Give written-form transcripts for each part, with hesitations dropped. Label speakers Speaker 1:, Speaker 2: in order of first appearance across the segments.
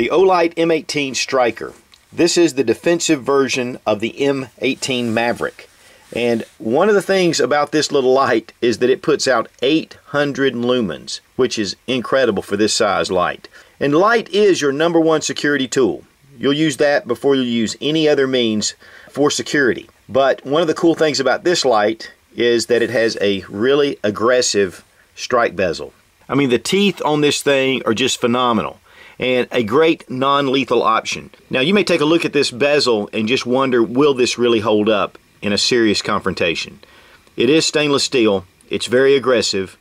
Speaker 1: The Olight M18 Striker. This is the defensive version of the M18 Maverick. And one of the things about this little light is that it puts out 800 lumens, which is incredible for this size light. And light is your #1 security tool. You'll use that before you use any other means for security. But one of the cool things about this light is that it has a really aggressive strike bezel. I mean, the teeth on this thing are just phenomenal, and a great non-lethal option. Now, you may take a look at this bezel and just wonder, will this really hold up in a serious confrontation? It is stainless steel, it's very aggressive,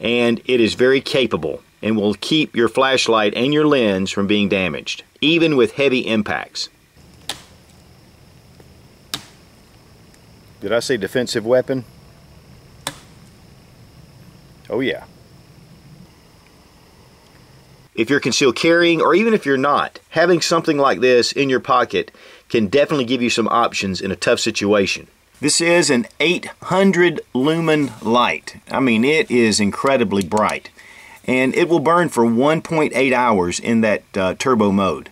Speaker 1: and it is very capable, and will keep your flashlight and your lens from being damaged, even with heavy impacts. Did I say defensive weapon? Oh yeah. If you're concealed carrying, or even if you're not, having something like this in your pocket can definitely give you some options in a tough situation. This is an 800 lumen light. I mean, it is incredibly bright. And it will burn for 1.8 hours in that turbo mode.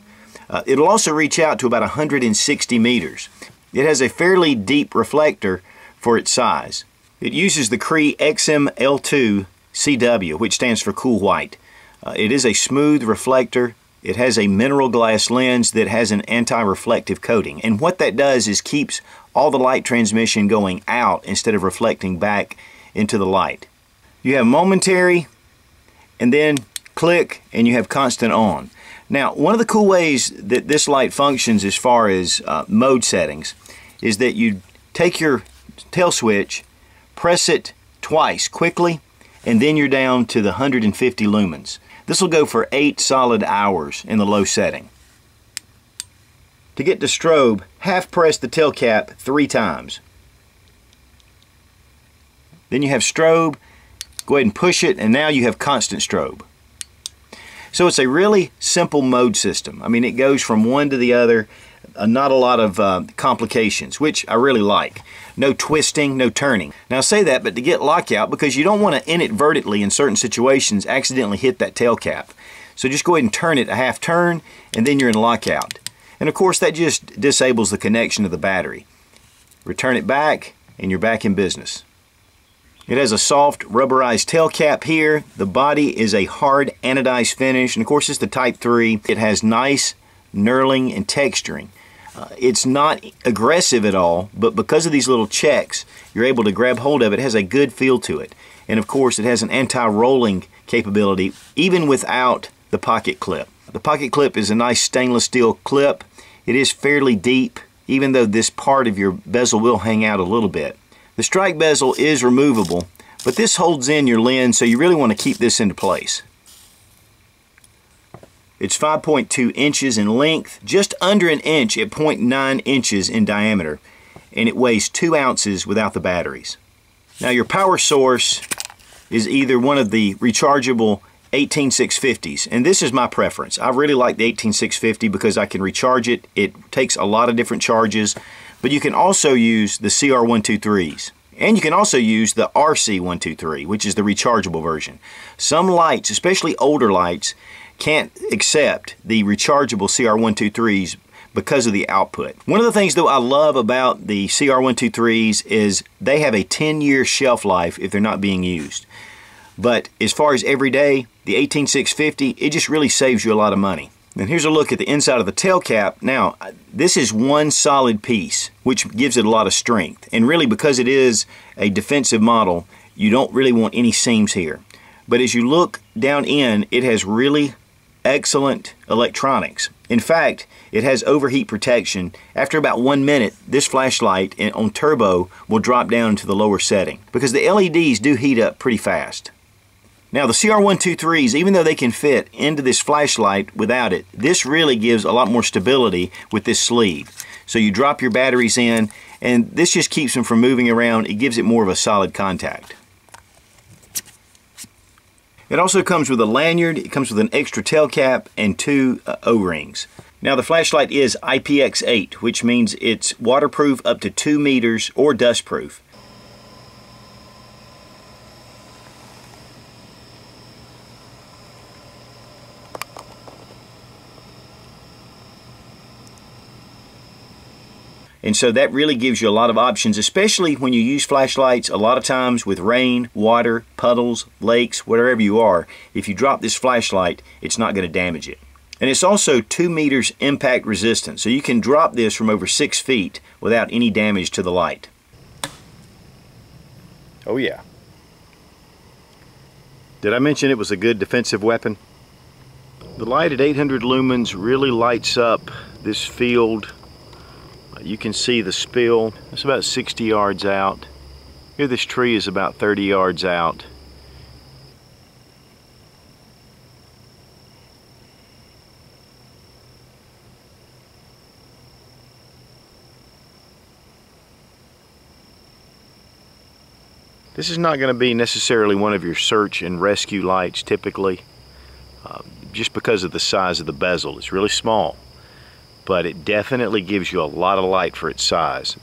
Speaker 1: It'll also reach out to about 160 meters. It has a fairly deep reflector for its size. It uses the Cree XML2 CW, which stands for cool white. It is a smooth reflector. It has a mineral glass lens that has an anti-reflective coating. And what that does is keeps all the light transmission going out instead of reflecting back into the light. You have momentary, and then click, and you have constant on. Now, one of the cool ways that this light functions as far as mode settings is that you take your tail switch, press it twice quickly, and then you're down to the 150 lumens. This will go for 8 solid hours in the low setting. To get to strobe, half press the tail cap 3 times. Then you have strobe, go ahead and push it, and now you have constant strobe. So it's a really simple mode system. I mean, it goes from one to the other, not a lot of complications, which I really like. No twisting, no turning. Now I say that, but to get lockout, because you don't want to inadvertently in certain situations accidentally hit that tail cap. So just go ahead and turn it a half turn, and then you're in lockout. And of course that just disables the connection to the battery. Return it back, and you're back in business. It has a soft rubberized tail cap here. The body is a hard anodized finish, and of course it's the Type 3. It has nice knurling and texturing. It's not aggressive at all, but because of these little checks, you're able to grab hold of it. It has a good feel to it. And of course it has an anti-rolling capability even without the pocket clip. The pocket clip is a nice stainless steel clip. It is fairly deep, even though this part of your bezel will hang out a little bit. The strike bezel is removable, but this holds in your lens, so you really want to keep this into place. It's 5.2 inches in length, just under an inch at 0.9 inches in diameter, and it weighs 2 ounces without the batteries. Now your power source is either one of the rechargeable 18650s, and this is my preference. I really like the 18650 because I can recharge it. It takes a lot of different charges, but you can also use the CR123s. And you can also use the RC123, which is the rechargeable version. Some lights, especially older lights, can't accept the rechargeable CR123s because of the output. One of the things though I love about the CR123s is they have a 10-year shelf life if they're not being used. But as far as everyday, the 18650, it just really saves you a lot of money. And here's a look at the inside of the tail cap. Now, this is one solid piece, which gives it a lot of strength. And really, because it is a defensive model, you don't really want any seams here. But as you look down in, it has really excellent electronics. In fact, it has overheat protection. After about 1 minute, this flashlight on turbo will drop down to the lower setting because the LEDs do heat up pretty fast. Now the CR123s, even though they can fit into this flashlight without it, this really gives a lot more stability with this sleeve. So you drop your batteries in, and this just keeps them from moving around. It gives it more of a solid contact. It also comes with a lanyard, it comes with an extra tail cap, and 2 O-rings. Now the flashlight is IPX8, which means it's waterproof up to 2 meters or dustproof. And so that really gives you a lot of options, especially when you use flashlights a lot of times with rain, water, puddles, lakes, wherever you are. If you drop this flashlight, it's not going to damage it. And it's also 2 meters impact resistant, so you can drop this from over 6 feet without any damage to the light. Oh yeah. Did I mention it was a good defensive weapon? The light at 800 lumens really lights up this field. You can see the spill. It's about 60 yards out. Here this tree is about 30 yards out. This is not going to be necessarily one of your search and rescue lights typically, just because of the size of the bezel. It's really small, but it definitely gives you a lot of light for its size.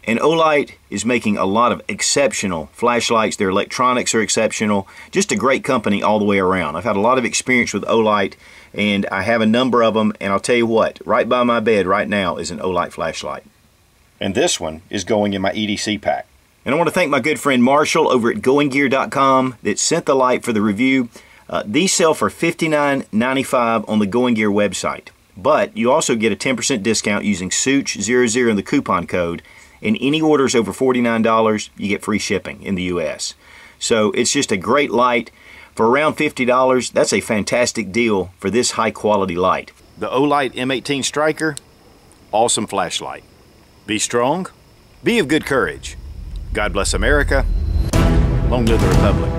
Speaker 1: And Olight is making a lot of exceptional flashlights. Their electronics are exceptional. Just a great company all the way around. I've had a lot of experience with Olight, and I have a number of them, and I'll tell you what, right by my bed right now is an Olight flashlight. And this one is going in my EDC pack. And I want to thank my good friend Marshall over at goinggear.com that sent the light for the review. These sell for $59.95 on the Going Gear website. But you also get a 10% discount using SOOCH00 in the coupon code. And any orders over $49, you get free shipping in the US. So it's just a great light. For around $50, that's a fantastic deal for this high quality light. The Olight M18 Striker, awesome flashlight. Be strong, be of good courage. God bless America. Long live the Republic.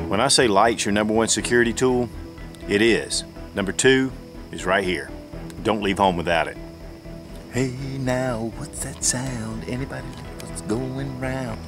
Speaker 1: When I say light's your #1 security tool, it is. #2 is right here. Don't leave home without it. Hey now, what's that sound? Anybody know what's going round?